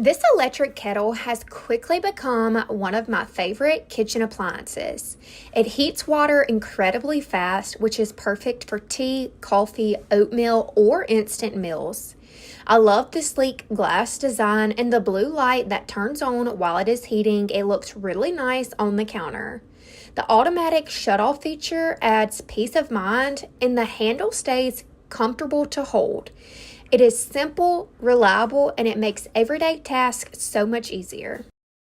This electric kettle has quickly become one of my favorite kitchen appliances. It heats water incredibly fast, which is perfect for tea, coffee, oatmeal, or instant meals. I love the sleek glass design and the blue light that turns on while it is heating. It looks really nice on the counter. The automatic shut-off feature adds peace of mind, and the handle stays comfortable to hold. It is simple, reliable, and it makes everyday tasks so much easier.